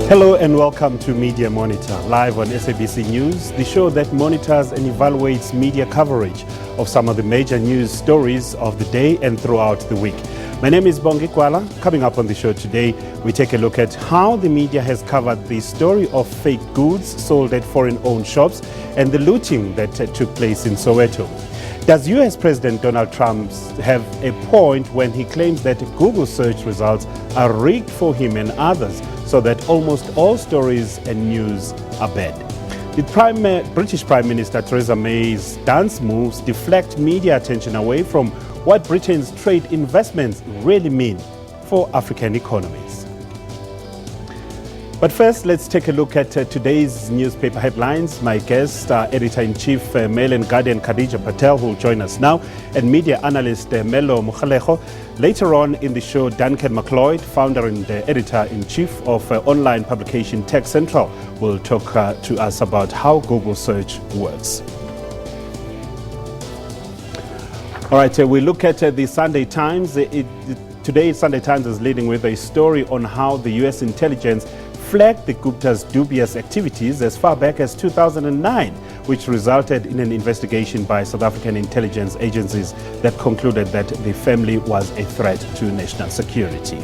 Hello and welcome to Media Monitor, live on SABC News, the show that monitors and evaluates media coverage of some of the major news stories of the day and throughout the week. My name is Bongi Kwala. Coming up on the show today, we take a look at how the media has covered the story of fake goods sold at foreign-owned shops and the looting that took place in Soweto. Does US President Donald Trump have a point when he claims that Google search results are rigged for him and others so that almost all stories and news are bad? The British Prime Minister Theresa May's dance moves deflect media attention away from what Britain's trade investments really mean for African economies. But first, let's take a look at today's newspaper headlines. My guest, Editor-in-Chief, Mail and Guardian Khadija Patel, who will join us now, and media analyst Melo Mukhalekho. Later on in the show, Duncan McLeod, founder and Editor-in-Chief of online publication Tech Central, will talk to us about how Google search works. All right, we look at the Sunday Times. Today, Sunday Times is leading with a story on how the U.S. intelligence flagged the Gupta's dubious activities as far back as 2009, which resulted in an investigation by South African intelligence agencies that concluded that the family was a threat to national security.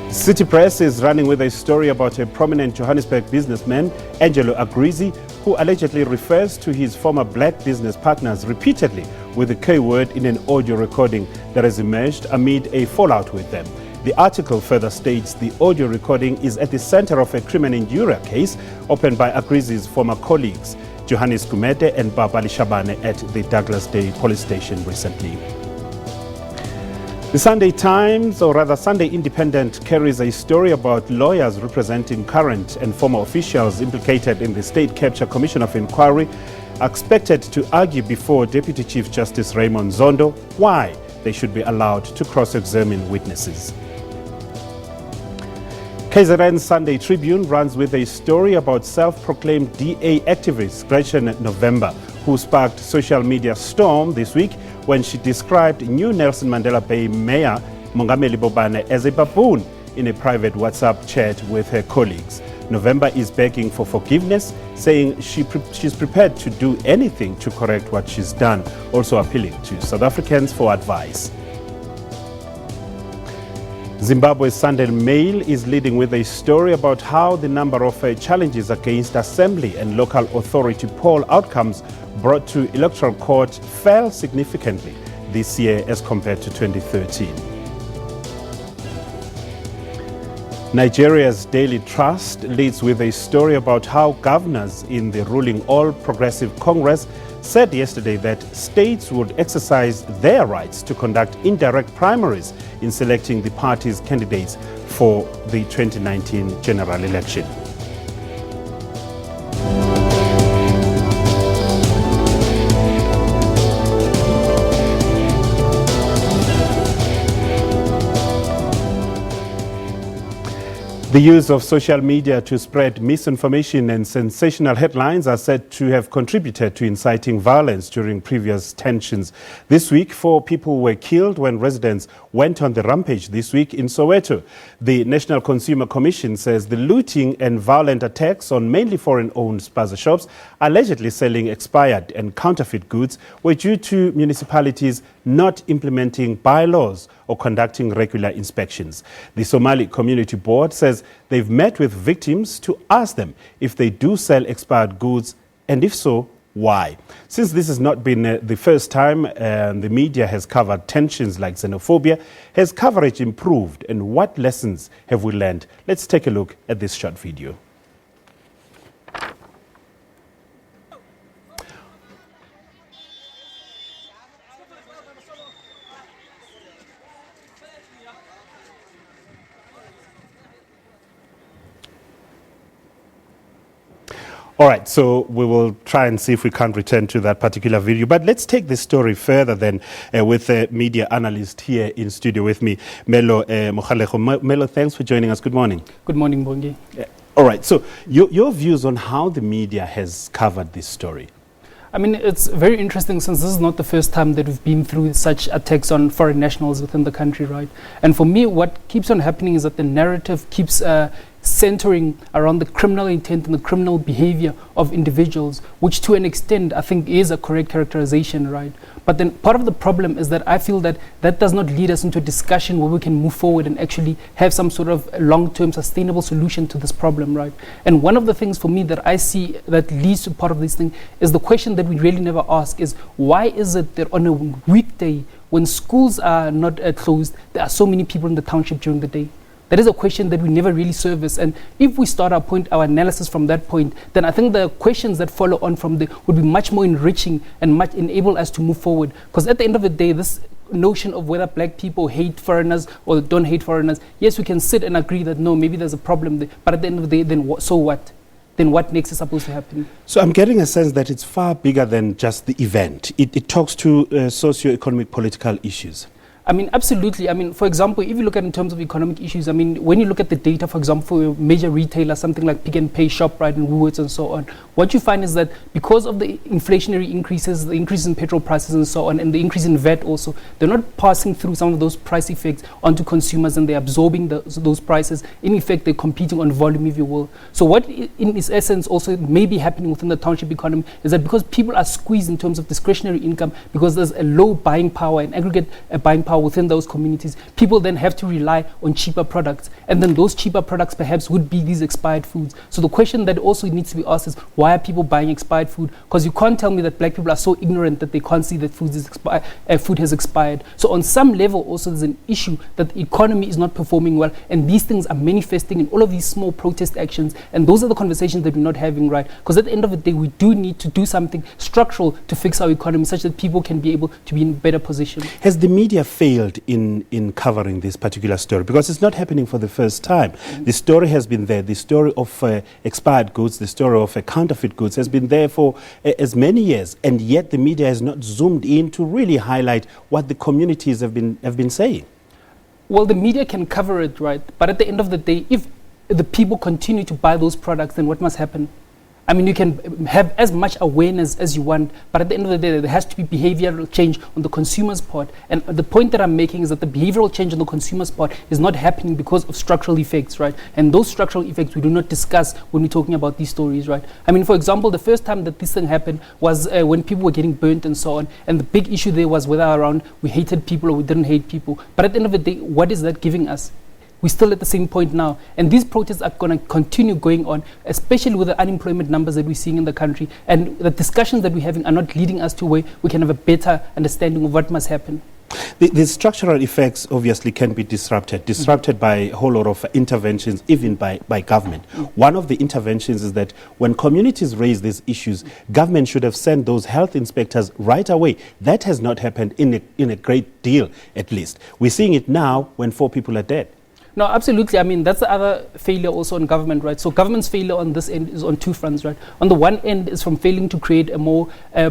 City Press is running with a story about a prominent Johannesburg businessman, Angelo Agrizi, who allegedly refers to his former black business partners repeatedly with the K word in an audio recording that has emerged amid a fallout with them. The article further states the audio recording is at the center of a criminal injuria case opened by Agrizi's former colleagues, Johannes Kumete and Babali Shabane, at the Douglas Day police station recently. The Sunday Times, or rather Sunday Independent, carries a story about lawyers representing current and former officials implicated in the State Capture Commission of Inquiry expected to argue before Deputy Chief Justice Raymond Zondo why they should be allowed to cross-examine witnesses. KZN's Sunday Tribune runs with a story about self-proclaimed DA activist Gretchen November, who sparked social media storm this week when she described new Nelson Mandela Bay Mayor Mongameli Bobane as a baboon in a private WhatsApp chat with her colleagues. November is begging for forgiveness, saying she's prepared to do anything to correct what she's done, also appealing to South Africans for advice. Zimbabwe's Sunday Mail is leading with a story about how the number of challenges against assembly and local authority poll outcomes brought to electoral court fell significantly this year as compared to 2013. Nigeria's Daily Trust leads with a story about how governors in the ruling All Progressive Congress said yesterday that states would exercise their rights to conduct indirect primaries in selecting the party's candidates for the 2019 general election. The use of social media to spread misinformation and sensational headlines are said to have contributed to inciting violence during previous tensions. This week, 4 people were killed when residents went on the rampage this week in Soweto. The National Consumer Commission says the looting and violent attacks on mainly foreign-owned spaza shops allegedly selling expired and counterfeit goods were due to municipalities not implementing bylaws or conducting regular inspections. The Somali Community Board says they've met with victims to ask them if they do sell expired goods, and if so, why. Since this has not been the first time the media has covered tensions like xenophobia, has coverage improved, and what lessons have we learned? Let's take a look at this short video. All right, so we will try and see if we can't return to that particular video. But let's take this story further then with a media analyst here in studio with me, Melo Mukhalekho. Melo, thanks for joining us. Good morning. Good morning, Bongi. All right, so your views on how the media has covered this story. I mean, it's very interesting since this is not the first time that we've been through such attacks on foreign nationals within the country, right? And for me, what keeps on happening is that the narrative keeps centering around the criminal intent and the criminal behavior of individuals, which to an extent I think is a correct characterization, right? But then part of the problem is that I feel that that does not lead us into a discussion where we can move forward and actually have some sort of long-term sustainable solution to this problem, right? And one of the things for me that I see that leads to part of this thing is the question that we really never ask is, why is it that on a weekday when schools are not closed, there are so many people in the township during the day? That is a question that we never really service. And if we start our analysis from that point, then I think the questions that follow on from there would be much more enriching and much enable us to move forward. Because at the end of the day, this notion of whether black people hate foreigners or don't hate foreigners, yes, we can sit and agree that no, maybe there's a problem there. But at the end of the day, then so what? Then what next is supposed to happen? So I'm getting a sense that it's far bigger than just the event. It talks to socio-economic political issues. I mean, absolutely. I mean, for example, if you look at in terms of economic issues, I mean, when you look at the data, for example, for a major retailer, something like Pick and Pay, ShopRite and Woolworths and so on, what you find is that because of the inflationary increases, the increase in petrol prices and so on, and the increase in VAT also, they're not passing through some of those price effects onto consumers and they're absorbing those prices. In effect, they're competing on volume, if you will. So what in its essence also may be happening within the township economy is that because people are squeezed in terms of discretionary income, because there's a low buying power and aggregate buying power within those communities, people then have to rely on cheaper products, and then those cheaper products perhaps would be these expired foods. So the question that also needs to be asked is, why are people buying expired food? Because you can't tell me that black people are so ignorant that they can't see that food has expired. So on some level also there's an issue that the economy is not performing well, and these things are manifesting in all of these small protest actions, and those are the conversations that we're not having, right? Because at the end of the day, we do need to do something structural to fix our economy such that people can be able to be in a better position. Has the media failed in covering this particular story? Because it's not happening for the first time. The story has been there. The story of expired goods, the story of counterfeit goods has been there for as many years, and yet the media has not zoomed in to really highlight what the communities have been saying. Well, the media can cover it, right? But at the end of the day, if the people continue to buy those products, then what must happen? I mean, you can have as much awareness as you want, but at the end of the day, there has to be behavioral change on the consumer's part. And the point that I'm making is that the behavioral change on the consumer's part is not happening because of structural effects, right? And those structural effects we do not discuss when we're talking about these stories, right? I mean, for example, the first time that this thing happened was when people were getting burnt and so on. And the big issue there was whether around we hated people or we didn't hate people. But at the end of the day, what is that giving us? We're still at the same point now. And these protests are going to continue going on, especially with the unemployment numbers that we're seeing in the country. And the discussions that we're having are not leading us to where we can have a better understanding of what must happen. The structural effects obviously can be disrupted by a whole lot of interventions, even by government. One of the interventions is that when communities raise these issues, government should have sent those health inspectors right away. That has not happened in a great deal, at least. We're seeing it now when 4 people are dead. No, absolutely. I mean, that's the other failure also on government, right? So government's failure on this end is on 2 fronts, right? On the one end is from failing to create a more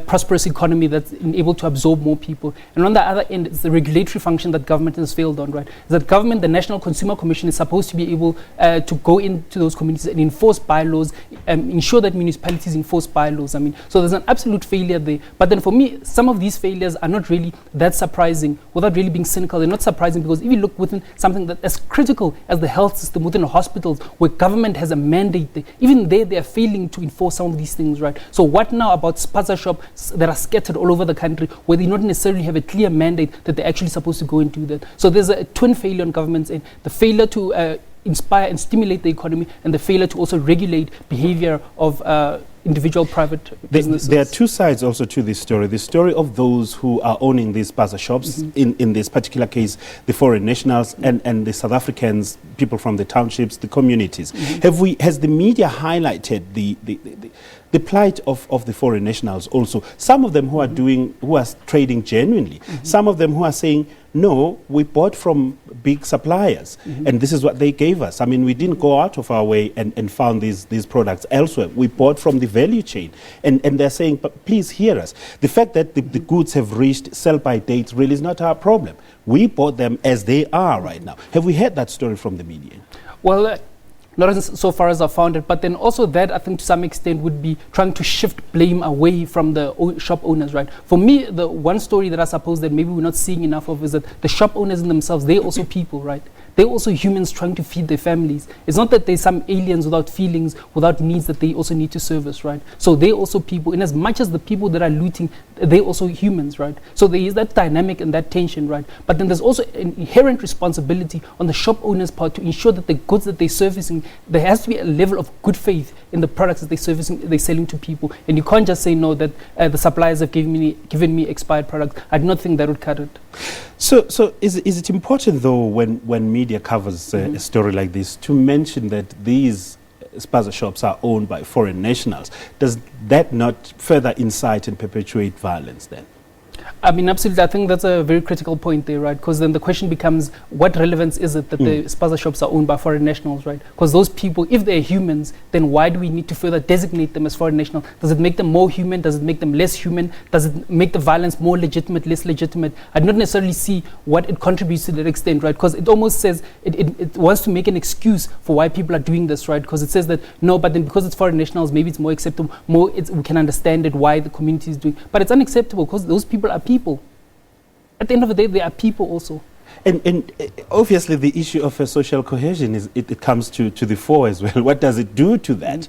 prosperous economy that's able to absorb more people. And on the other end, it's the regulatory function that government has failed on, right? Is that government, the National Consumer Commission, is supposed to be able to go into those communities and enforce bylaws, ensure that municipalities enforce bylaws. I mean, so there's an absolute failure there. But then for me, some of these failures are not really that surprising. Without really being cynical, they're not surprising because if you look within something that as critical as the health system within hospitals, where government has a mandate, even there they are failing to enforce some of these things, right? So what now about spaza shops that are scattered all over the country, where they not necessarily have a clear mandate that they're actually supposed to go and do that? So there's a twin failure on government's end: the failure to inspire and stimulate the economy, and the failure to also regulate behavior of individual private businesses. There are 2 sides also to this story. The story of those who are owning these spaza shops, in this particular case, the foreign nationals and the South Africans, people from the townships, the communities. Has the media highlighted the plight of the foreign nationals also? Some of them who are trading genuinely. Some of them who are saying, no, we bought from big suppliers, and this is what they gave us. I mean, we didn't go out of our way and found these products elsewhere. We bought from the value chain. And they're saying, but please hear us. The fact that the goods have reached sell-by dates really is not our problem. We bought them as they are right now. Have we heard that story from the media? Well, Not so far as I found it, but then also that I think to some extent would be trying to shift blame away from the shop owners, right? For me, the one story that I suppose that maybe we're not seeing enough of is that the shop owners in themselves, they're also people, right? They're also humans trying to feed their families. It's not that they're some aliens without feelings, without needs that they also need to service, right? So they're also people, in as much as the people that are looting, they're also humans, right? So there is that dynamic and that tension, right? But then there's also an inherent responsibility on the shop owner's part to ensure that the goods that they're servicing, there has to be a level of good faith in the products that they're selling to people. And you can't just say, no, that the suppliers have given me expired products. I do not think that would cut it. So is it important, though, when media covers a story like this, to mention that these spaza shops are owned by foreign nationals? Does that not further incite and perpetuate violence then? I mean, absolutely. I think that's a very critical point there, right? Because then the question becomes, what relevance is it that the spaza shops are owned by foreign nationals, right? Because those people, if they're humans, then why do we need to further designate them as foreign national? Does it make them more human? Does it make them less human? Does it make the violence more legitimate, less legitimate? I do not necessarily see what it contributes to that extent, right? Because it almost says, it wants to make an excuse for why people are doing this, right? Because it says that, no, but then because it's foreign nationals, maybe it's more acceptable, we can understand it, why the community is doing. But it's unacceptable because those people are people. At the end of the day, they are people also. And obviously the issue of social cohesion, it comes to the fore as well. What does it do to that?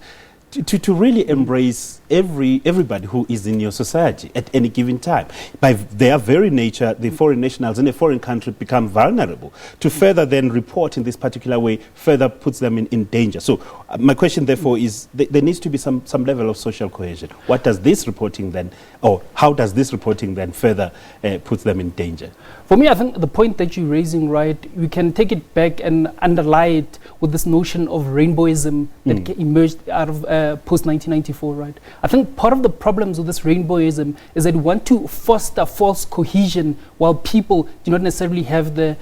To really embrace everybody who is in your society at any given time. By their very nature, the foreign nationals in a foreign country become vulnerable. To further then report in this particular way further puts them in danger. So my question therefore is, there needs to be some level of social cohesion. What does this reporting then, or how does this reporting then further put them in danger? For me, I think the point that you're raising, right, we can take it back and underlie it with this notion of rainbowism that emerged out of post-1994, right? I think part of the problems with this rainbowism is that we want to foster false cohesion while people do not necessarily have the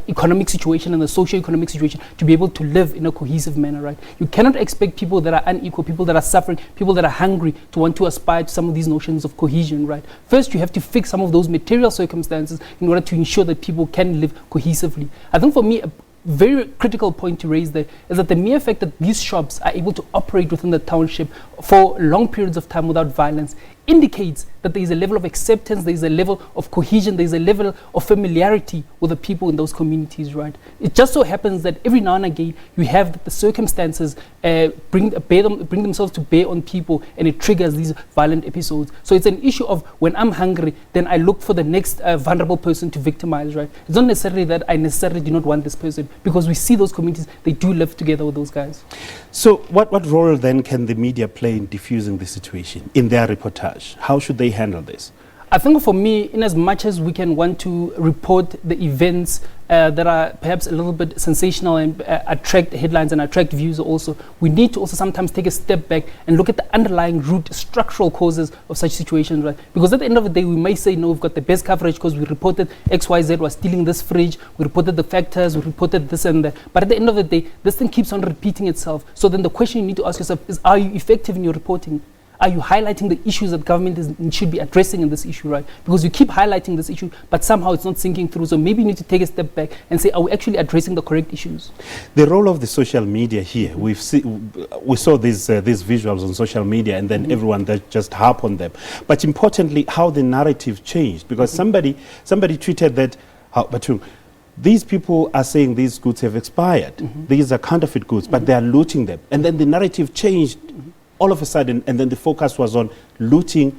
economic situation and the socio-economic situation to be able to live in a cohesive manner, right? You cannot expect people that are unequal, people that are suffering, people that are hungry to want to aspire to some of these notions of cohesion, right? First, you have to fix some of those material circumstances in order to ensure that people can live cohesively. I think for me, a very critical point to raise there is that the mere fact that these shops are able to operate within the township for long periods of time without violence indicates that there is a level of acceptance, there is a level of cohesion, there is a level of familiarity with the people in those communities, right? It just so happens that every now and again you have the circumstances bring themselves to bear on people, and it triggers these violent episodes. So it's an issue of, when I'm hungry, then I look for the next vulnerable person to victimize, right? It's not necessarily that I necessarily do not want this person, because we see those communities, they do live together with those guys. So what role then can the media play in diffusing the situation in their reportage? How should they handle this? I think for me, in as much as we can want to report the events that are perhaps a little bit sensational and attract headlines and attract views also, we need to also sometimes take a step back and look at the underlying root structural causes of such situations, right? Because at the end of the day, we may say, no, we've got the best coverage because we reported XYZ was stealing this fridge, we reported the factors, we reported this and that. But at the end of the day, this thing keeps on repeating itself. So then the question you need to ask yourself is, are you effective in your reporting? Are you highlighting the issues that government should be addressing in this issue, right? Because you keep highlighting this issue, but somehow it's not sinking through. So maybe you need to take a step back and say, are we actually addressing the correct issues? The role of the social media here, we saw these visuals on social media, and then everyone that just harp on them. But importantly, how the narrative changed, because somebody tweeted that, these people are saying these goods have expired. These are counterfeit goods, but they are looting them. And then the narrative changed all of a sudden, and then the focus was on looting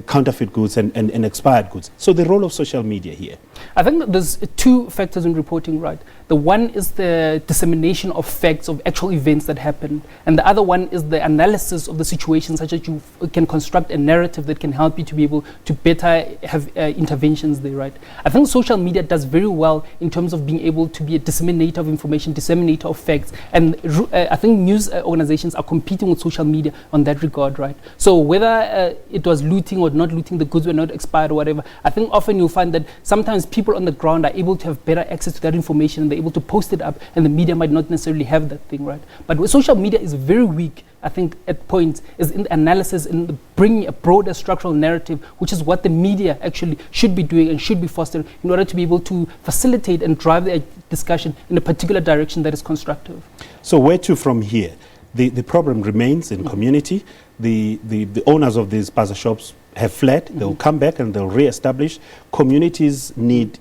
counterfeit goods and expired goods. So the role of social media here? I think that there's two factors in reporting, right? The one is the dissemination of facts of actual events that happen, and the other one is the analysis of the situation, such that you can construct a narrative that can help you to be able to better have interventions there, right? I think social media does very well in terms of being able to be a disseminator of information, disseminator of facts, and I think news organizations are competing with social media on that regard, right? So whether whether it was looting or not looting, the goods were not expired or whatever, I think often you'll find that sometimes people on the ground are able to have better access to that information and they're able to post it up, and the media might not necessarily have that thing, right? But where social media is very weak, I think, at points, is in the analysis, in the bringing a broader structural narrative, which is what the media actually should be doing and should be fostering in order to be able to facilitate and drive the discussion in a particular direction that is constructive. So where to from here? The problem remains in community. The owners of these bazaar shops have fled. They'll come back and they'll re-establish. Communities need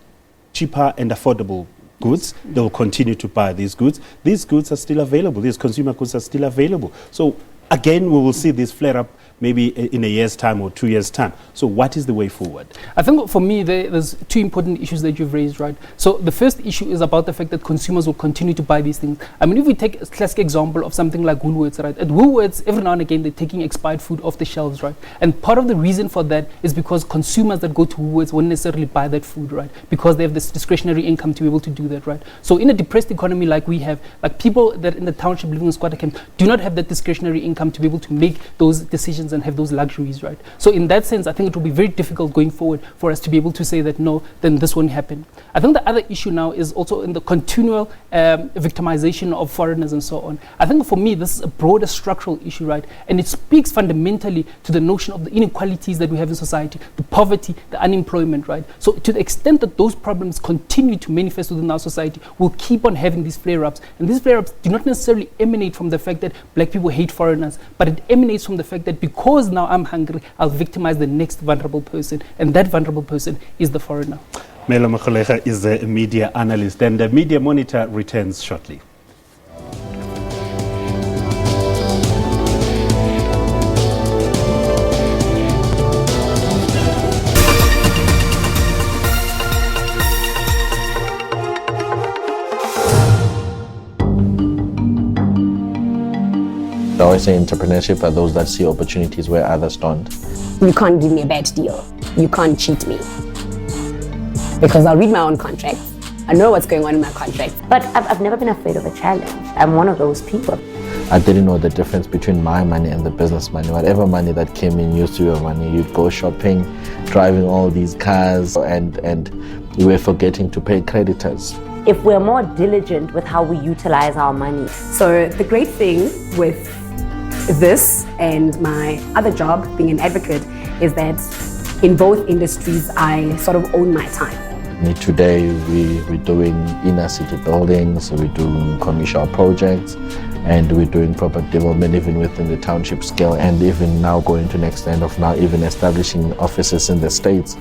cheaper and affordable goods. They'll continue to buy these goods. These goods are still available. These consumer goods are still available. So again, we will see this flare up maybe in a year's time or 2 years' time. So what is the way forward? I think for me, there's two important issues that you've raised, right? So the first issue is about the fact that consumers will continue to buy these things. I mean, if we take a classic example of something like Woolworths, right? At Woolworths, every now and again, they're taking expired food off the shelves, right? And part of the reason for that is because consumers that go to Woolworths won't necessarily buy that food, right? Because they have this discretionary income to be able to do that, right? So in a depressed economy like we have, like people that in the township living in squatter camps do not have that discretionary income to be able to make those decisions and have those luxuries, right? So in that sense, I think it will be very difficult going forward for us to be able to say that no, then this won't happen. I think the other issue now is also in the continual victimization of foreigners and so on. I think for me, this is a broader structural issue, right? And it speaks fundamentally to the notion of the inequalities that we have in society, the poverty, the unemployment, right? So to the extent that those problems continue to manifest within our society, we'll keep on having these flare-ups. And these flare-ups do not necessarily emanate from the fact that black people hate foreigners, but it emanates from the fact that because now I'm hungry, I'll victimize the next vulnerable person, and that vulnerable person is the foreigner. Melo Mokholega is a media analyst, and the Media Monitor returns shortly. I always say entrepreneurship are those that see opportunities where others don't. You can't give me a bad deal. You can't cheat me. Because I'll read my own contract. I know what's going on in my contract. But I've never been afraid of a challenge. I'm one of those people. I didn't know the difference between my money and the business money. Whatever money that came in used to be your money. You'd go shopping, driving all these cars, and you were forgetting to pay creditors. If we're more diligent with how we utilize our money. So the great thing with this and my other job, being an advocate, is that in both industries, I sort of own my time. Today, we're doing inner city buildings, we're doing commercial projects, and we're doing property development even within the township scale, and even now going to the extent of now even establishing offices in the States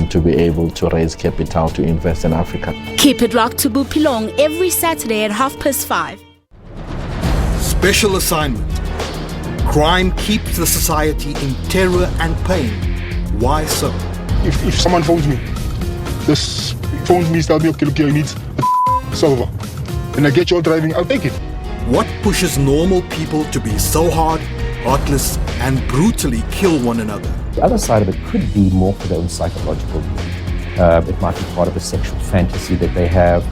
to be able to raise capital to invest in Africa. Keep it locked to Bupilong every Saturday at 5:30. Special assignment. Crime keeps the society in terror and pain. Why so? If someone phones me, this phones me, tells me, okay, look here, you need a solver. And I get you all driving, I'll take it. What pushes normal people to be so hard, heartless, and brutally kill one another? The other side of it could be more for their own psychological need. It might be part of a sexual fantasy that they have.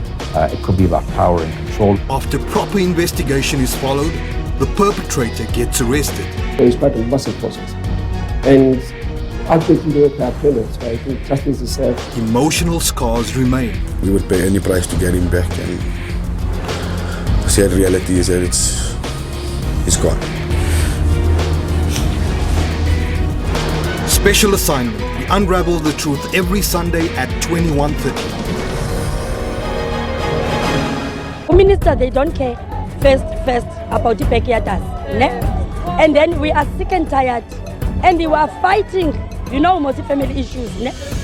It could be about power and control. After proper investigation is followed, the perpetrator gets arrested. It's quite a massive process. And ultimately they will pay our payments, right? Justice needs to serve. Emotional scars remain. We would pay any price to get him back, and the sad reality is that it's gone. Special assignment. We unravel the truth every Sunday at 21:30. Minister, they don't care first about the backyarders. And then we are sick and tired. And we are fighting, multi-family issues.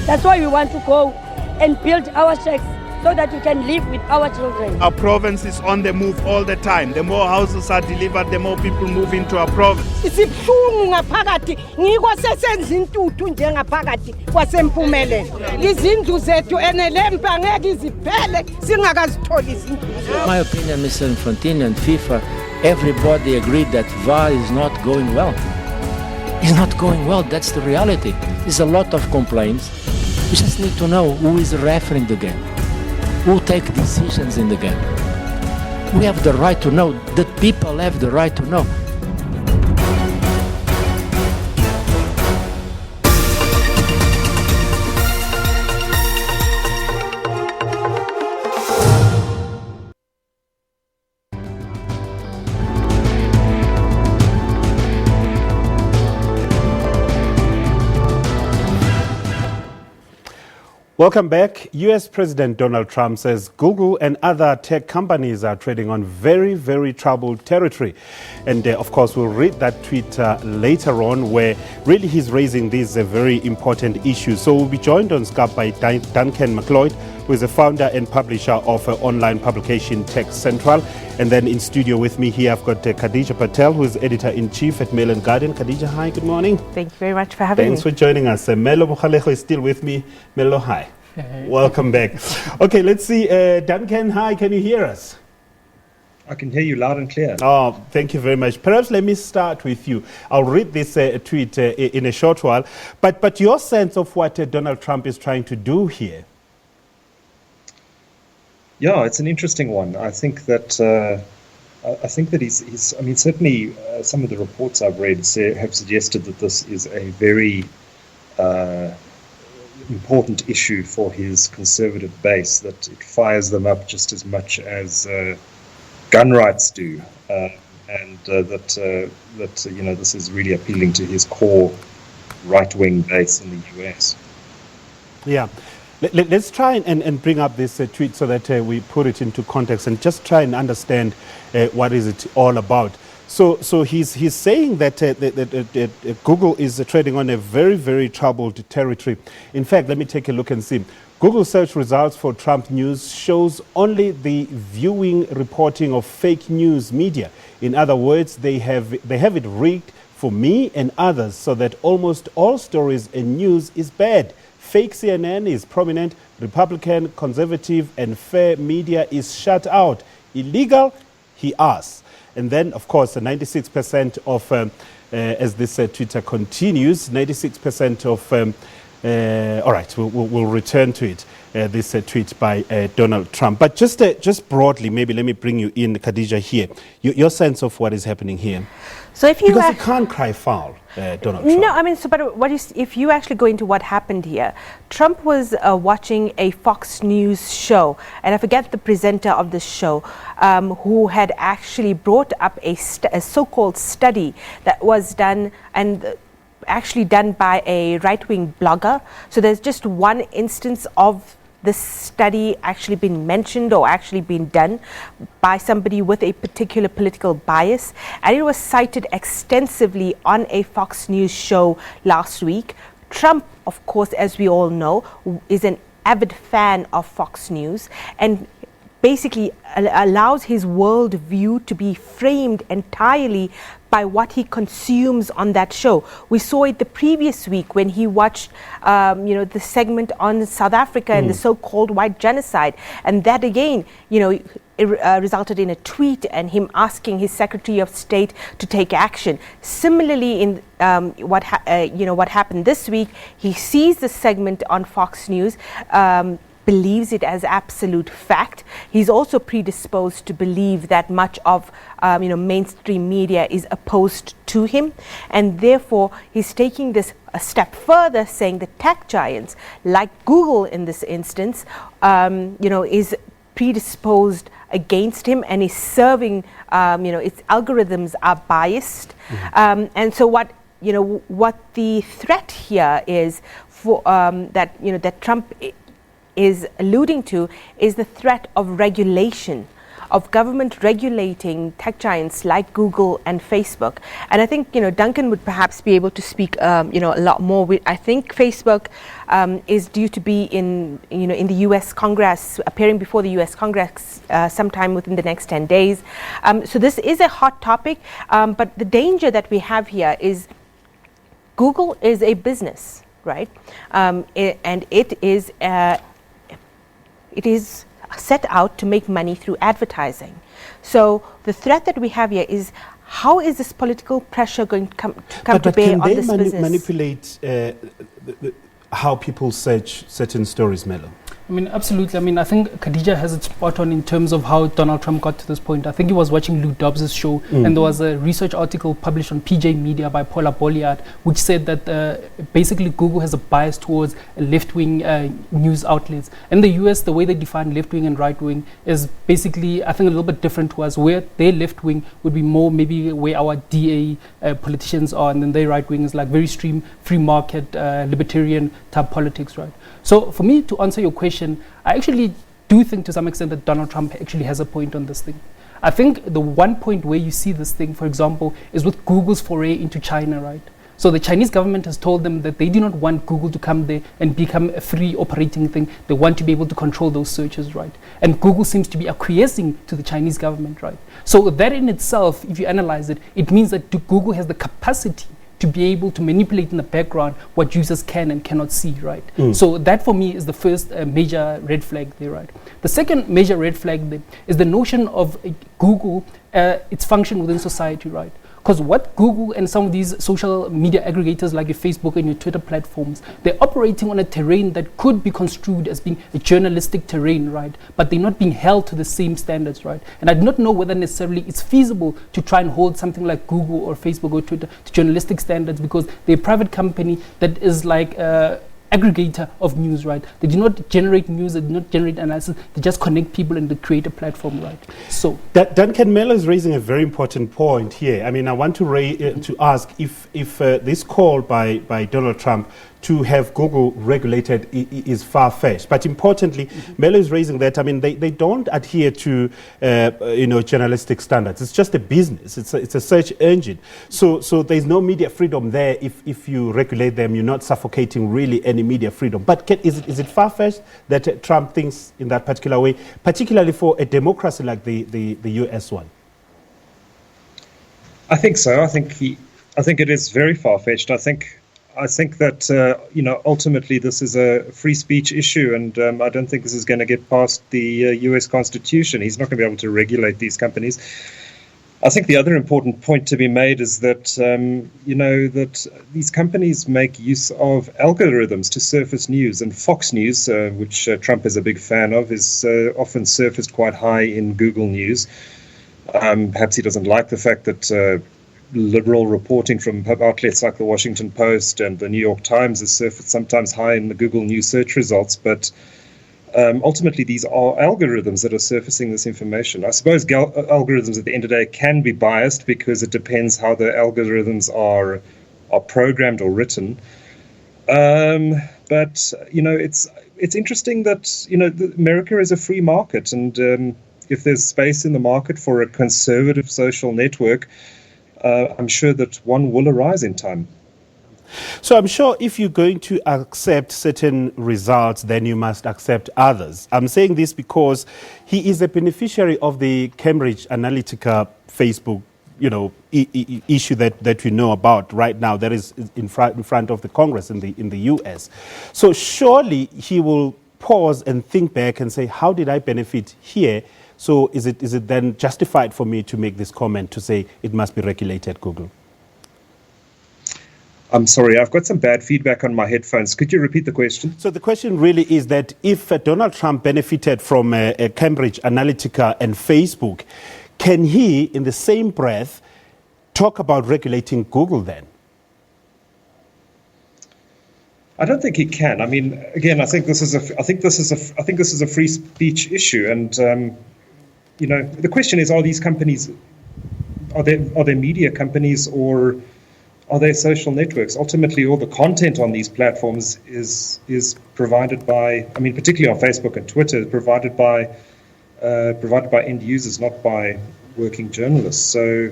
That's why we want to go and build our shacks so that we can live with our children. Our province is on the move all the time. The more houses are delivered, the more people move into our province. Isibuhlungu ngaphakathi ngiko sesenza intuthu njengaphakathi kwasempumelelo. Izindlu zethu enelempa angeke iziphele singakazitholi izindlu. My opinion, Mr. Infantino and FIFA, everybody agreed that VAR is not going well. It's not going well, that's the reality. There's a lot of complaints. We just need to know who is refereeing the game, who take decisions in the game. We have the right to know, the people have the right to know. Welcome back. U.S. President Donald Trump says Google and other tech companies are treading on very, very troubled territory. And of course, we'll read that tweet later on where really he's raising these very important issues. So we'll be joined on Skype by Duncan McLeod, who is the founder and publisher of online publication Tech Central. And then in studio with me here, I've got Khadija Patel, who is editor-in-chief at Mail and Guardian. Khadija, hi, good morning. Thank you very much for having me. Thanks for joining us. Melo Bukhalejo is still with me. Melo, hi. Hey. Welcome back. Okay, let's see. Duncan, hi, can you hear us? I can hear you loud and clear. Oh, thank you very much. Perhaps let me start with you. I'll read this tweet in a short while. But your sense of what Donald Trump is trying to do here? Yeah, it's an interesting one. I think that he's. I mean, certainly some of the reports I've read have suggested that this is a very important issue for his conservative base. That it fires them up just as much as gun rights do, and that this is really appealing to his core right-wing base in the US. Yeah. Let's try and bring up this tweet so that we put it into context and just try and understand what is it all about. So he's saying that Google is treading on a very, very troubled territory. In fact, let me take a look and see. Google search results for Trump news shows only the viewing reporting of fake news media. In other words, they have it rigged for me and others so that almost all stories and news is bad. Fake CNN is prominent, Republican, conservative, and fair media is shut out. Illegal, he asks. And then, of course, 96% of, as this Twitter continues, 96% of, all right, we'll return to it, this tweet by Donald Trump. But just broadly, maybe let me bring you in, Khadija, here. Your sense of what is happening here. So if you because you can't cry foul, Donald Trump. No, I mean, but if you actually go into what happened here, Trump was watching a Fox News show, and I forget the presenter of the show, who had actually brought up a so-called study that was done and actually done by a right-wing blogger. So there's just one instance of this study actually been mentioned or actually been done by somebody with a particular political bias, and it was cited extensively on a Fox News show last week. Trump, of course, as we all know, is an avid fan of Fox News and basically allows his worldview to be framed entirely by what he consumes on that show. We saw it the previous week when he watched, the segment on South Africa and the so-called white genocide, and that again, it resulted in a tweet and him asking his Secretary of State to take action. Similarly, in what happened this week, he sees the segment on Fox News. Believes it as absolute fact. He's also predisposed to believe that much of mainstream media is opposed to him, and therefore he's taking this a step further, saying the tech giants like Google in this instance is predisposed against him and is serving its algorithms are biased. And so what the threat here is for that Trump is alluding to is the threat of regulation, of government regulating tech giants like Google and Facebook. And I think Duncan would perhaps be able to speak a lot more. I think Facebook is due to be in the U.S. Congress, appearing before the U.S. Congress sometime within the next 10 days. So this is a hot topic, but the danger that we have here is Google is a business, right? And it is set out to make money through advertising. So the threat that we have here is, how is this political pressure going to come to bear on this business? But can they manipulate how people search certain stories, Melo? I mean, absolutely. I mean, I think Khadija has it spot on in terms of how Donald Trump got to this point. I think he was watching Lou Dobbs' show, and there was a research article published on PJ Media by Paula Bolliard, which said that basically Google has a bias towards left-wing news outlets. In the US, the way they define left-wing and right-wing is basically, I think, a little bit different to us, where their left-wing would be more maybe where our DA politicians are, and then their right-wing is like very extreme, free market, libertarian type politics, right? So for me, to answer your question, I actually do think to some extent that Donald Trump actually has a point on this thing. I think the one point where you see this thing, for example, is with Google's foray into China, right? So the Chinese government has told them that they do not want Google to come there and become a free operating thing. They want to be able to control those searches, right? And Google seems to be acquiescing to the Chinese government, right? So that in itself, if you analyze it, it means that Google has the capacity to be able to manipulate in the background what users can and cannot see, right? So that for me is the first major red flag there, right? The second major red flag there is the notion of Google, its function within society, right? Because what Google and some of these social media aggregators like your Facebook and your Twitter platforms, they're operating on a terrain that could be construed as being a journalistic terrain, right? But they're not being held to the same standards, right? And I do not know whether necessarily it's feasible to try and hold something like Google or Facebook or Twitter to journalistic standards, because they're a private company that is like aggregator of news, right? They do not generate news, they do not generate analysis, they just connect people and they create a platform, right? So Duncan Mello is raising a very important point here. I mean, I want to ask if this call by Donald Trump to have Google regulated is far-fetched. But importantly, Mello is raising that, I mean, they don't adhere to, journalistic standards. It's just a business. It's a search engine. So there's no media freedom there. If you regulate them, you're not suffocating really any media freedom. But is it far-fetched that Trump thinks in that particular way, particularly for a democracy like the US one? I think so. I think it is very far-fetched. I think that ultimately this is a free speech issue, and I don't think this is going to get past the U.S. Constitution. He's not going to be able to regulate these companies. I think the other important point to be made is that that these companies make use of algorithms to surface news, and Fox News, which Trump is a big fan of, is often surfaced quite high in Google News. Perhaps he doesn't like the fact that liberal reporting from outlets like the Washington Post and the New York Times is surfaced sometimes high in the Google News search results, but ultimately these are algorithms that are surfacing this information. I suppose algorithms at the end of the day can be biased because it depends how the algorithms are programmed or written. But it's interesting that America is a free market, and if there's space in the market for a conservative social network, I'm sure that one will arise in time. So I'm sure if you're going to accept certain results, then you must accept others. I'm saying this because he is a beneficiary of the Cambridge Analytica Facebook, issue that we know about right now that is in front of the Congress in the US. So surely he will pause and think back and say, how did I benefit here? So is it then justified for me to make this comment to say it must be regulated, Google? I'm sorry, I've got some bad feedback on my headphones. Could you repeat the question? So the question really is that if Donald Trump benefited from Cambridge Analytica and Facebook, can he, in the same breath, talk about regulating Google then? I don't think he can. I mean, again, I think this is a free speech issue, and the question is: are these companies, are they media companies, or are they social networks? Ultimately, all the content on these platforms is provided by, I mean, particularly on Facebook and Twitter, provided by end users, not by working journalists. So,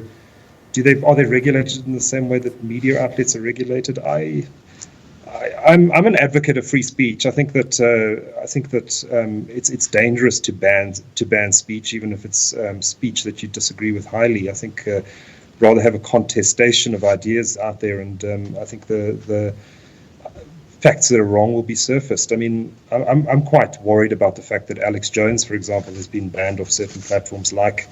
are they regulated in the same way that media outlets are regulated? I'm an advocate of free speech. I think that it's dangerous to ban speech, even if it's speech that you disagree with highly. I think rather have a contestation of ideas out there, and I think the facts that are wrong will be surfaced. I mean, I'm quite worried about the fact that Alex Jones, for example, has been banned off certain platforms like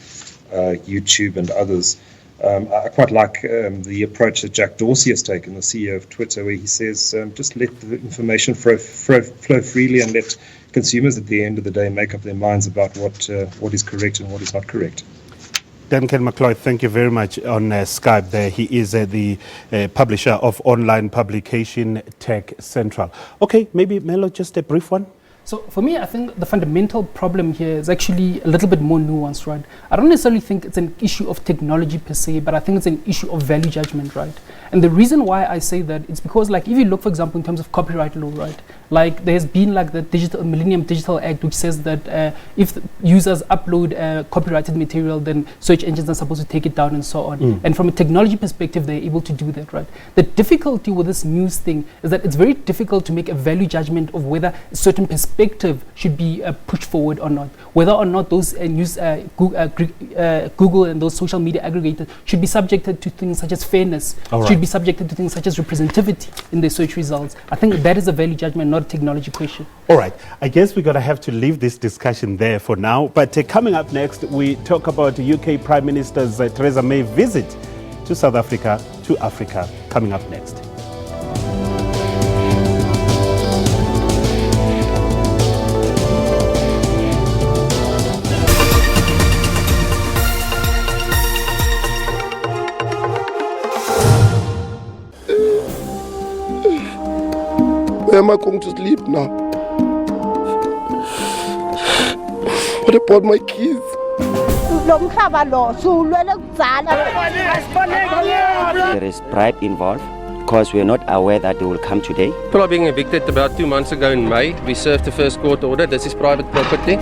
YouTube and others. I quite like the approach that Jack Dorsey has taken, the CEO of Twitter, where he says just let the information flow freely and let consumers at the end of the day make up their minds about what is correct and what is not correct. Duncan McLeod, thank you very much on Skype there. He is the publisher of online publication Tech Central. Okay, maybe Melo, just a brief one. So for me, I think the fundamental problem here is actually a little bit more nuanced, right? I don't necessarily think it's an issue of technology per se, but I think it's an issue of value judgment, right? And the reason why I say that is because, like, if you look, for example, in terms of copyright law, right? Like, there's been like the Millennium Digital Act, which says that if users upload copyrighted material, then search engines are supposed to take it down and so on. And from a technology perspective, they're able to do that, right? The difficulty with this news thing is that it's very difficult to make a value judgment of whether a certain perspective should be pushed forward or not, whether or not those Google and those social media aggregators should be subjected to things such as fairness, should be subjected to things such as representativity in their search results. I think that is a value judgment, not a technology question. All right, I guess we're going to have to leave this discussion there for now, but coming up next, we talk about UK Prime Minister's Theresa May visit to South Africa, coming up next. Where am I going to sleep now? What about my kids? There is bribe involved because we are not aware that they will come today. People are being evicted about 2 months ago in May. We served the first court order. This is private property.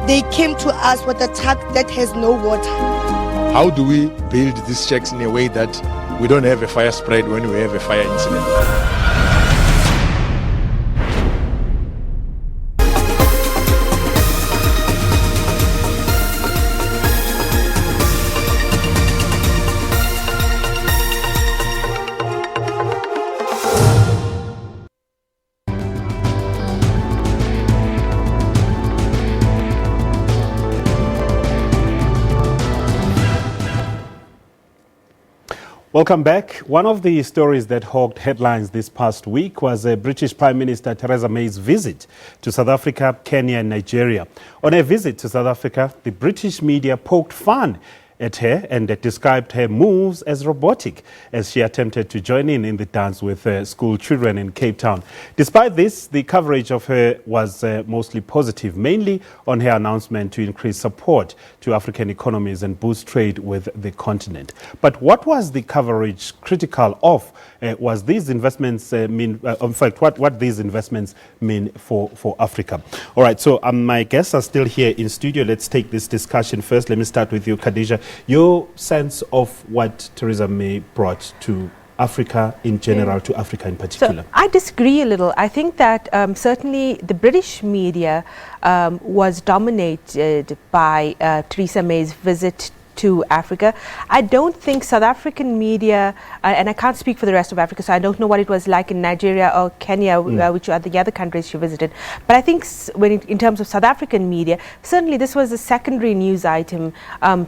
They came to us with a truck that has no water. How do we build these checks in a way that we don't have a fire spread when we have a fire incident? Welcome back. One of the stories that hogged headlines this past week was British Prime Minister Theresa May's visit to South Africa, Kenya and Nigeria. On her visit to South Africa, the British media poked fun at her and described her moves as robotic as she attempted to join in the dance with school children in Cape Town. Despite this, the coverage of her was mostly positive, mainly on her announcement to increase support to African economies and boost trade with the continent. But what was the coverage critical of? Was these investments what these investments mean for Africa? All right, so my guests are still here in studio. Let's take this discussion first. Let me start with you, Khadija. Your sense of what Theresa May brought to Africa in general, to Africa in particular? So I disagree a little. I think that certainly the British media was dominated by Theresa May's visit to Africa. I don't think South African media, and I can't speak for the rest of Africa, so I don't know what it was like in Nigeria or Kenya, which are the other countries she visited. But I think in terms of South African media, certainly this was a secondary news item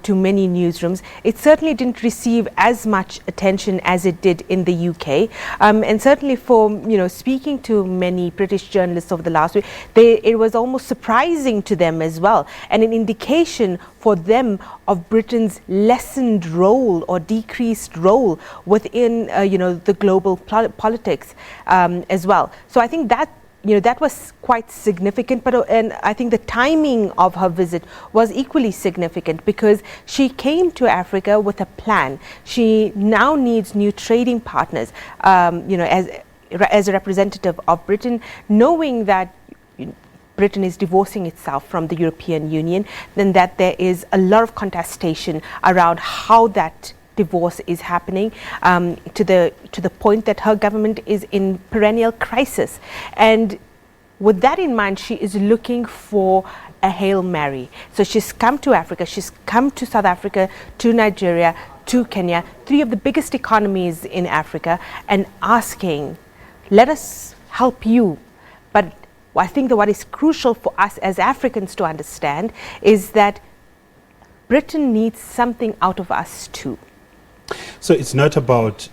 to many newsrooms. It certainly didn't receive as much attention as it did in the UK. And certainly for, speaking to many British journalists over the last week, it was almost surprising to them as well, and an indication for them of Britain's lessened role or decreased role within, the global politics as well. So I think that, that was quite significant, and I think the timing of her visit was equally significant because she came to Africa with a plan. She now needs new trading partners, as a representative of Britain, knowing that Britain is divorcing itself from the European Union, then that there is a lot of contestation around how that divorce is happening, to the point that her government is in perennial crisis. And with that in mind, she is looking for a Hail Mary. So she's come to Africa, she's come to South Africa, to Nigeria, to Kenya, three of the biggest economies in Africa, and asking, let us help you. But I think that what is crucial for us as Africans to understand is that Britain needs something out of us too. So it's not about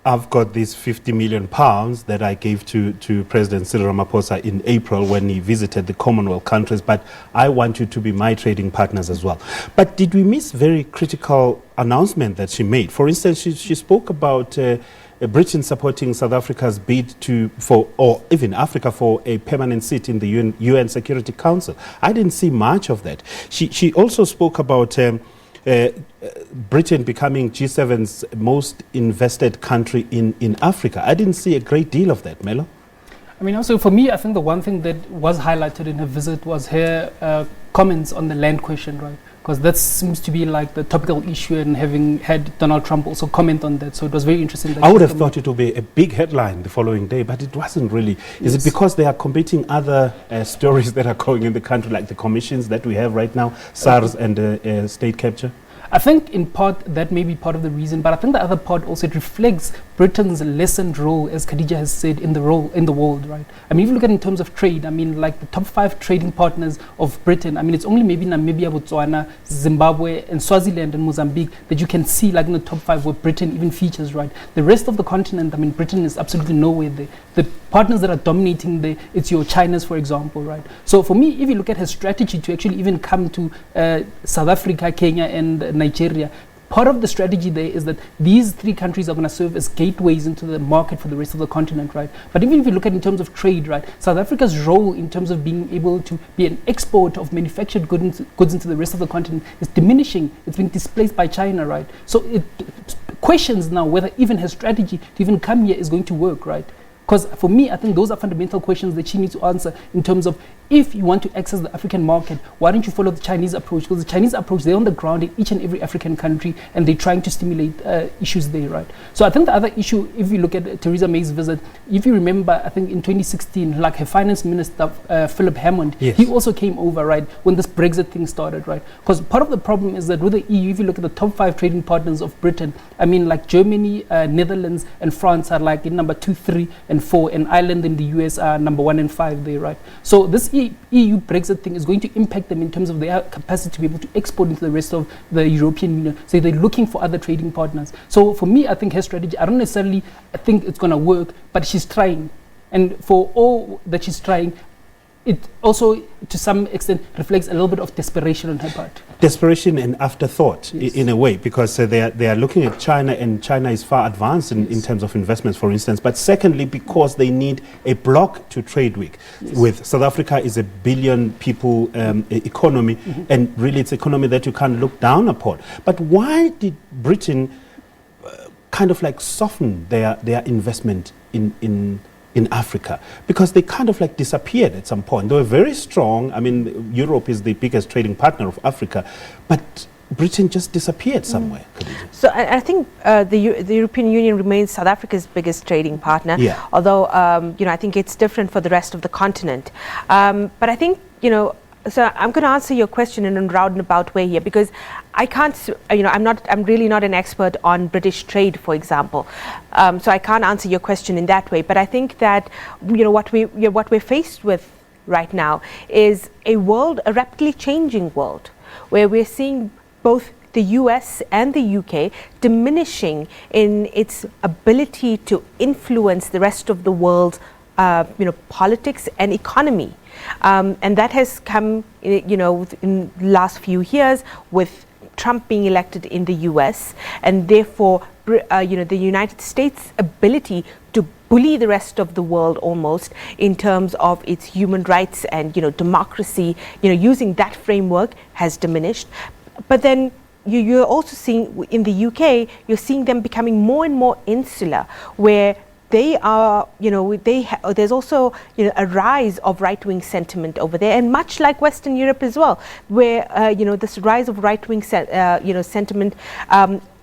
I've got these 50 million pounds that I gave to President Cyril Ramaphosa in April when he visited the Commonwealth countries, but I want you to be my trading partners as well. But did we miss very critical announcement that she made? For instance, she spoke about Britain supporting South Africa's bid or even Africa for a permanent seat in the UN Security Council. I didn't see much of that. She also spoke about Britain becoming G7's most invested country in Africa. I didn't see a great deal of that, Melo. I mean, also for me, I think the one thing that was highlighted in her visit was her comments on the land question, right? Because that seems to be like the topical issue, and having had Donald Trump also comment on that. So it was very interesting. I would have thought it would be a big headline the following day, but it wasn't really. Is it because they are competing other stories that are going in the country, like the commissions that we have right now, SARS and state capture? I think in part that may be part of the reason, but I think the other part also, it reflects Britain's lessened role, as Khadija has said, in the world, right? I mean, if you look at it in terms of trade, I mean, like the top 5 trading partners of Britain, I mean, it's only maybe Namibia, Botswana, Zimbabwe, and Swaziland and Mozambique that you can see like in the top 5 where Britain even features, right? The rest of the continent, I mean, Britain is absolutely nowhere there. The partners that are dominating there, it's your China's, for example, right? So for me, if you look at her strategy to actually even come to South Africa, Kenya, and Nigeria, part of the strategy there is that these 3 countries are going to serve as gateways into the market for the rest of the continent, right? But even if you look at in terms of trade, right, South Africa's role in terms of being able to be an export of manufactured goods into the rest of the continent is diminishing. It's being displaced by China, right? So it questions now whether even her strategy to even come here is going to work, right? Because for me, I think those are fundamental questions that she needs to answer in terms of, if you want to access the African market, why don't you follow the Chinese approach? Because the Chinese approach, they're on the ground in each and every African country, and they're trying to stimulate issues there, right? So I think the other issue, if you look at Theresa May's visit, if you remember, I think in 2016, like her finance minister, Philip Hammond, yes, he also came over, right, when this Brexit thing started, right? Because part of the problem is that with the EU, if you look at the top 5 trading partners of Britain, I mean, like Germany, Netherlands, and France are like in number 2, 3, and 4, and Ireland and the US are number 1 and 5 there, right? So this EU Brexit thing is going to impact them in terms of their capacity to be able to export into the rest of the European Union. So they're looking for other trading partners. So for me, I think her strategy, I don't necessarily think it's going to work, but she's trying. And for all that she's trying, it also, to some extent, reflects a little bit of desperation on her part. Desperation and afterthought, yes, in a way, because they are looking at China, and China is far advanced in terms of investments, for instance. But secondly, because they need a bloc to trade with. South Africa is a billion people economy, and really it's an economy that you can't look down upon. But why did Britain kind of like soften their investment in Africa? Because they kind of like disappeared at some point. They were very strong. I mean, Europe is the biggest trading partner of Africa, but Britain just disappeared somewhere. So I think the European Union remains South Africa's biggest trading partner, although I think it's different for the rest of the continent. But I think, so I'm going to answer your question in a roundabout way here, because I can't, I'm really not an expert on British trade, for example. So I can't answer your question in that way. But I think that, what we're faced with right now is a rapidly changing world, where we're seeing both the US and the UK diminishing in its ability to influence the rest of the world's politics and economy. And that has come, in the last few years with Trump being elected in the US, and therefore, the United States' ability to bully the rest of the world almost in terms of its human rights and, democracy, using that framework has diminished. But then you're also seeing in the UK, you're seeing them becoming more and more insular, where they are, there's also a rise of right-wing sentiment over there, and much like Western Europe as well, where this rise of right-wing sentiment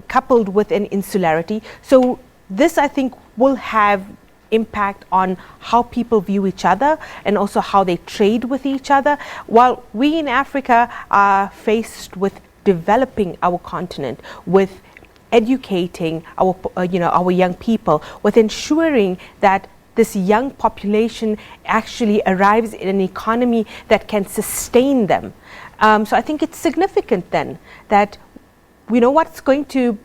coupled with an insularity. So this, I think, will have impact on how people view each other and also how they trade with each other, while we in Africa are faced with developing our continent, with educating our young people, with ensuring that this young population actually arrives in an economy that can sustain them. So I think it's significant then that what's going to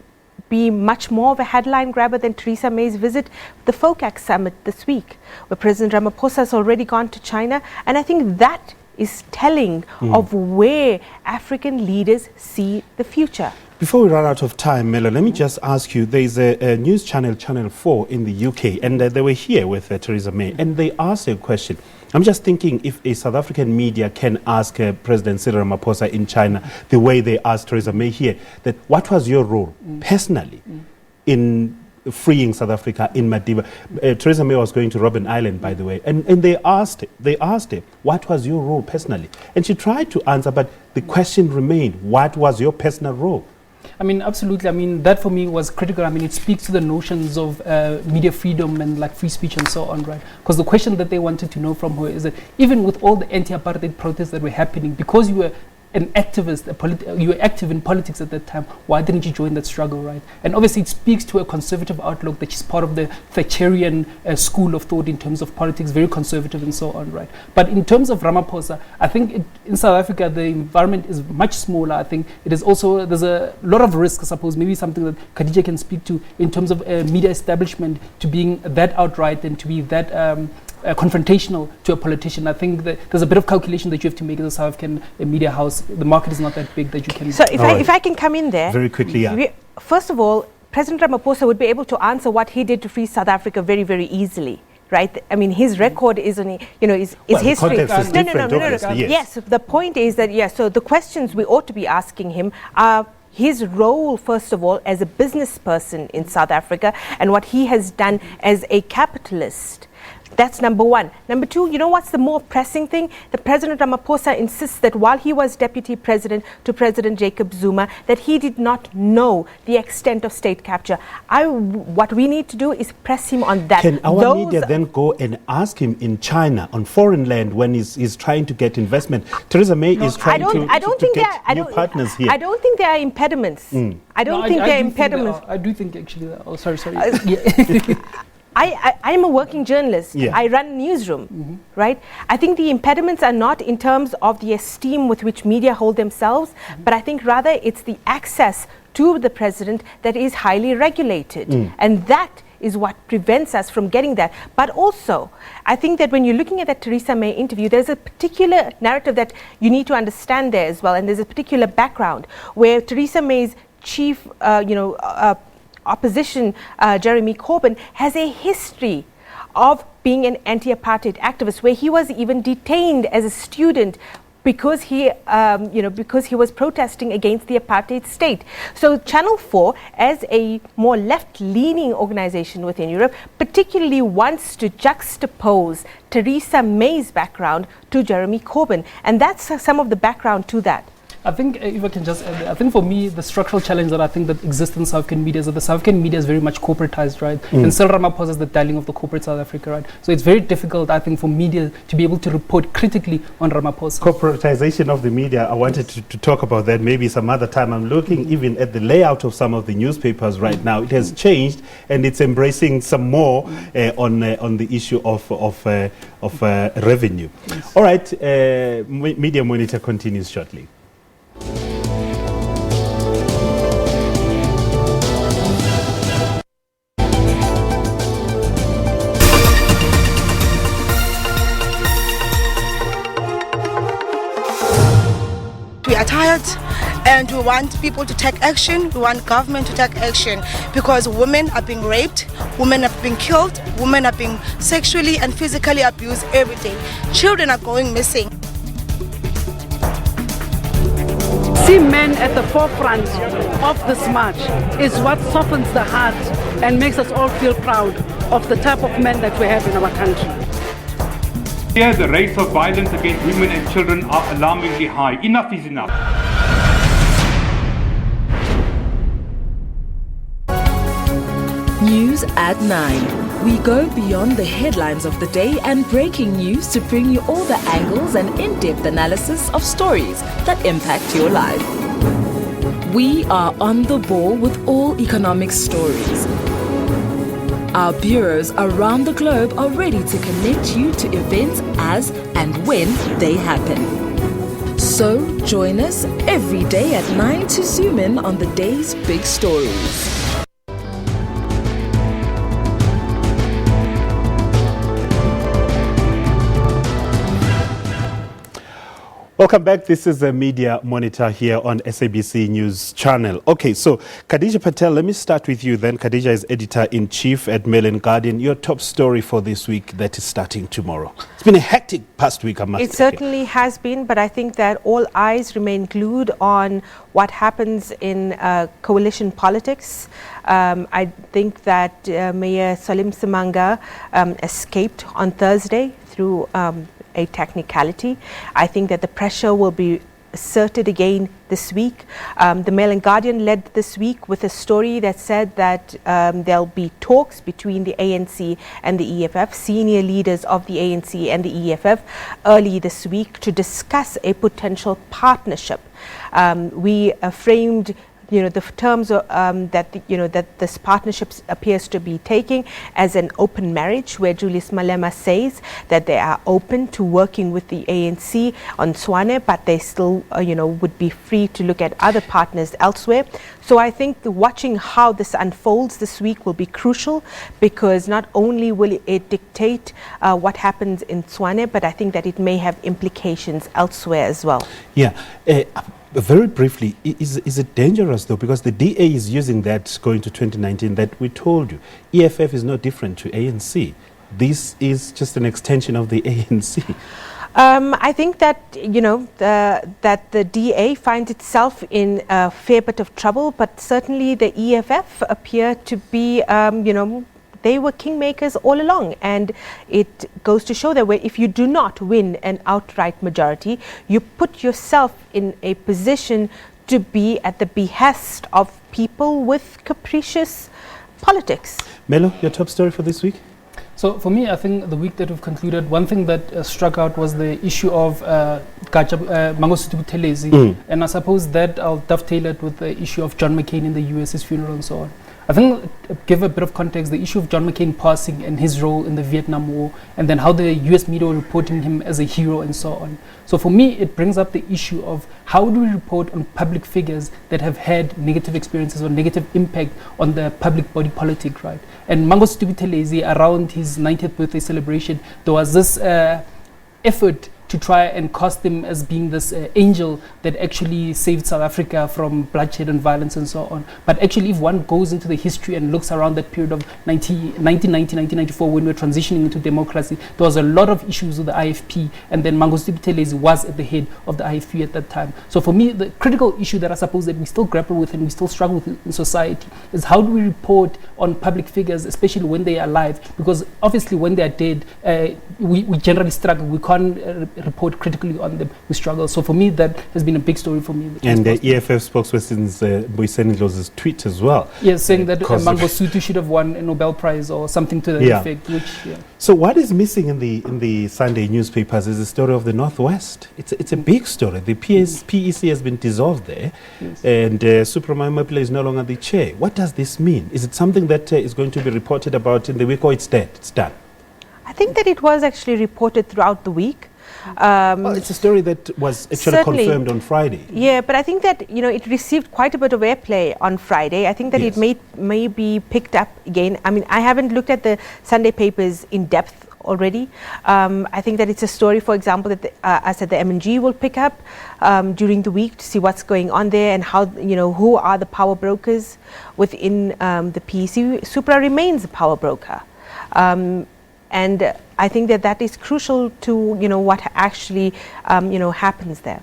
be much more of a headline grabber than Theresa May's visit, the FOCAC summit this week, where President Ramaphosa has already gone to China. And I think that is telling of where African leaders see the future. Before we run out of time, Melo, let me just ask you, there's a news channel, Channel 4 in the UK, and they were here with Theresa May, and they asked a question. I'm just thinking if a South African media can ask President Cyril Ramaphosa in China the way they asked Theresa May here, that what was your role personally in freeing South Africa in Madiba? Theresa May was going to Robben Island, by the way, and they asked her, what was your role personally? And she tried to answer, but the question remained, what was your personal role? I mean, absolutely. I mean, that for me was critical. I mean, it speaks to the notions of media freedom and like free speech and so on, right? Because the question that they wanted to know from her is that even with all the anti-apartheid protests that were happening, because you were an activist, you were active in politics at that time, why didn't you join that struggle, right? And obviously it speaks to a conservative outlook that she's part of the Thatcherian school of thought in terms of politics, very conservative and so on, right? But in terms of Ramaphosa, I think in South Africa, the environment is much smaller. I think it is also, there's a lot of risk, I suppose, maybe something that Khadija can speak to in terms of media establishment to being that outright and to be that confrontational to a politician. I think that there's a bit of calculation that you have to make as a South African media house. The market is not that big that you can... So if I can come in there... Very quickly, yeah. First of all, President Ramaphosa would be able to answer what he did to free South Africa very, very easily. Right? I mean, his record is history. No. Yes, the point is that, so the questions we ought to be asking him are his role, first of all, as a business person in South Africa and what he has done as a capitalist. That's number one. Number two, you know what's the more pressing thing? The President Ramaphosa insists that while he was deputy president to President Jacob Zuma, that he did not know the extent of state capture. What we need to do is press him on that. Can our media then go and ask him in China, on foreign land, when he's trying to get investment? Theresa May is trying to get new partners here. I don't think there are impediments. I don't think there are impediments. I do think actually, sorry. I'm a working journalist. Yeah. I run a newsroom, right? I think the impediments are not in terms of the esteem with which media hold themselves, but I think rather it's the access to the president that is highly regulated. And that is what prevents us from getting that. But also, I think that when you're looking at that Theresa May interview, there's a particular narrative that you need to understand there as well. And there's a particular background where Theresa May's chief, opposition, Jeremy Corbyn, has a history of being an anti-apartheid activist, where he was even detained as a student because he was protesting against the apartheid state. So Channel 4, as a more left-leaning organization within Europe, particularly wants to juxtapose Theresa May's background to Jeremy Corbyn, and that's some of the background to that. I think, if I can just add, I think for me, the structural challenge that I think that exists in South African media is that the South African media is very much corporatized, right? And Cyril Ramaphosa is the darling of the corporate South Africa, right? So it's very difficult, I think, for media to be able to report critically on Ramaphosa. Corporatization of the media, I wanted to talk about that maybe some other time. I'm looking even at the layout of some of the newspapers right now. It has changed, and it's embracing some more on the issue of revenue. Yes. All right, Media Monitor continues shortly. We are tired and we want people to take action. We want government to take action because women are being raped, women are being killed, women are being sexually and physically abused every day. Children are going missing. See men at the forefront of this march is what softens the heart and makes us all feel proud of the type of men that we have in our country. Here, the rates of violence against women and children are alarmingly high. Enough is enough. News at 9. We go beyond the headlines of the day and breaking news to bring you all the angles and in-depth analysis of stories that impact your life. We are on the ball with all economic stories. Our bureaus around the globe are ready to connect you to events as and when they happen. So join us every day at 9 to zoom in on the day's big stories. Welcome back. This is the Media Monitor here on SABC News Channel. Okay, so Khadija Patel, let me start with you then. Khadija is Editor-in-Chief at Mail and Guardian. Your top story for this week that is starting tomorrow. It's been a hectic past week, I must say. It certainly has been, but I think that all eyes remain glued on what happens in coalition politics. I think that Mayor Salim Simanga escaped on Thursday through a technicality. I think that the pressure will be asserted again this week. The Mail and Guardian led this week with a story that said that there'll be talks between the ANC and the EFF, senior leaders of the ANC and the EFF, early this week to discuss a potential partnership. We framed the terms of, that this partnership appears to be taking as an open marriage, where Julius Malema says that they are open to working with the ANC on Swane, but they still, would be free to look at other partners elsewhere. So I think watching how this unfolds this week will be crucial, because not only will it dictate what happens in Swane, but I think that it may have implications elsewhere as well. Yeah. Very briefly, is it dangerous though? Because the DA is using that going to 2019 that we told you. EFF is no different to ANC. This is just an extension of the ANC. I think that, that the DA finds itself in a fair bit of trouble, but certainly the EFF appear to be, they were kingmakers all along, and it goes to show that if you do not win an outright majority, you put yourself in a position to be at the behest of people with capricious politics. Melo, your top story for this week? So for me, I think the week that we've concluded, one thing that struck out was the issue of Mangosuthu Buthelezi, and I suppose that I'll dovetail it with the issue of John McCain in the US's funeral and so on. I think, give a bit of context, the issue of John McCain passing and his role in the Vietnam War, and then how the US media were reporting him as a hero and so on. So for me, it brings up the issue of how do we report on public figures that have had negative experiences or negative impact on the public body politic, right? And Mangosuthu Buthelezi, around his 90th birthday celebration, there was this effort to try and cast him as being this angel that actually saved South Africa from bloodshed and violence and so on. But actually, if one goes into the history and looks around that period of 1990, 1994, when we were transitioning into democracy, there was a lot of issues with the IFP, and then Mangosuthu Buthelezi was at the head of the IFP at that time. So for me, the critical issue that I suppose that we still grapple with and we still struggle with in society is how do we report on public figures, especially when they are alive? Because obviously when they are dead, we generally struggle. We can't report critically on them. We struggle. So for me, that has been a big story for me. And the EFF spokesperson's Boysen Ndlovu's tweet as well. Yes, saying that Mangosuthu should have won a Nobel Prize or something to that effect. Which, So what is missing in the Sunday newspapers is the story of the Northwest. It's a big story. The PEC has been dissolved there, and Supramayo Mapile is no longer the chair. What does this mean? Is it something that is going to be reported about in the week, or it's dead? It's done? I think that it was actually reported throughout the week. Well, it's a story that was actually confirmed on Friday. Yeah, but I think that it received quite a bit of airplay on Friday. I think that it may be picked up again. I mean, I haven't looked at the Sunday papers in depth already. I think that it's a story, for example, that us at the M&G will pick up during the week to see what's going on there and how who are the power brokers within the PEC. Supra remains a power broker. And I think that is crucial to what actually happens there.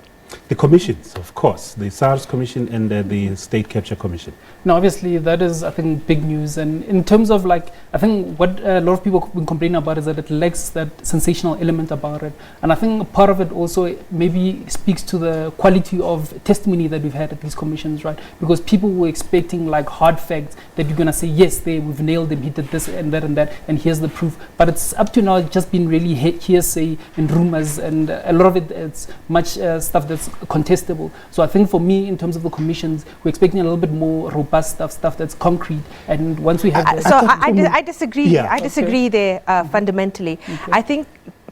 The commissions, of course, the SARS Commission and the State Capture Commission. Now, obviously, that is, I think, big news. And in terms of, I think what a lot of people have been complaining about is that it lacks that sensational element about it. And I think part of it also maybe speaks to the quality of testimony that we've had at these commissions, right? Because people were expecting, hard facts that you're going to say, yes, we've nailed him, he did this and that, and here's the proof. But it's up to now, it's just been really hearsay and rumors, and a lot of it, it's much stuff that's contestable. So I think for me, in terms of the commissions, we're expecting a little bit more robust stuff that's concrete. And once we have I disagree. I disagree there fundamentally. I think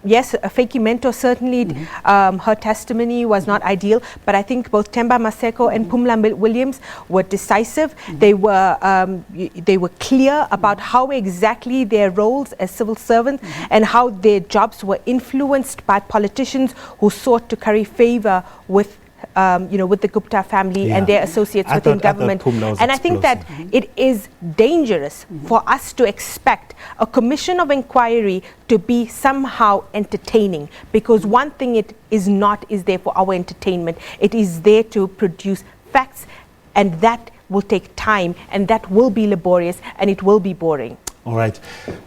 yes, Fakey Mento certainly, her testimony was not ideal, but I think both Themba Maseko and Pumla Williams were decisive. They were clear about how exactly their roles as civil servants and how their jobs were influenced by politicians who sought to curry favor with with the Gupta family and their associates within government. And I think that it is dangerous for us to expect a commission of inquiry to be somehow entertaining, because one thing it is not is there for our entertainment. It is there to produce facts, and that will take time, and that will be laborious, and it will be boring. All right.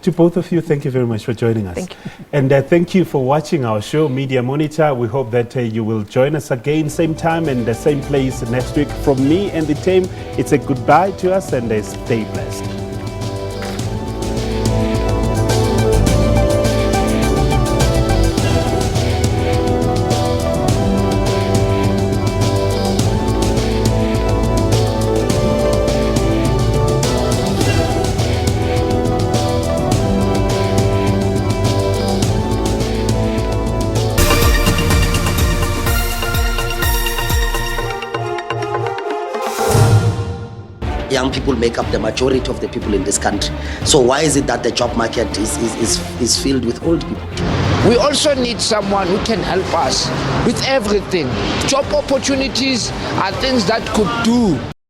To both of you, thank you very much for joining us. Thank you. And thank you for watching our show, Media Monitor. We hope that you will join us again, same time and the same place next week. From me and the team, it's a goodbye to us, and stay blessed. Young people make up the majority of the people in this country. So why is it that the job market is filled with old people? We also need someone who can help us with everything. Job opportunities are things that could do